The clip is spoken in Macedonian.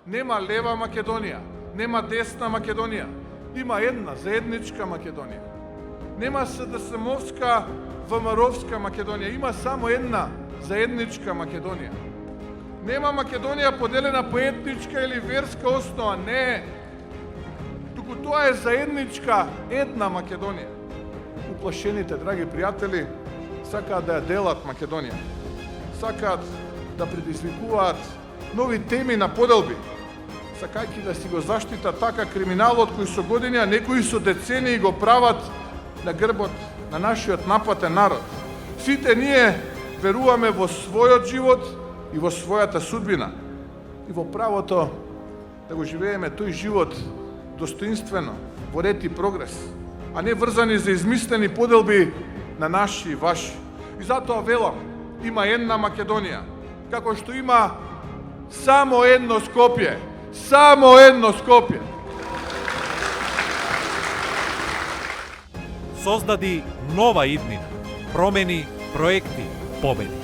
Nема leva Македонија, нема десна Македонија. Има една заедничка Македонија. Нема СДСМовска, ВМРО-вска Македонија, има само една заедничка Македонија. Нема Македонија поделена по етничка или верска основа, не. Туку тоа е заедничка една Македонија. Уплашените, драги пријатели, сакаат да ја делат Македонија. Сакаат да предизвикуваат нови теми на поделби, сакајќи да си го заштитат така криминалот кој со години, а некои со децении го прават на грбот на нашиот напатен народ. Сите ние веруваме во својот живот и во својата судбина и во правото да го живееме тој живот достоинствено, во ред и прогрес, а не врзани за измислени поделби на наши и ваши. И затоа велам, има една Македонија, како што има само едно Скопје. Само едно Скопје. Создади нова иднина, промени, проекти, победи.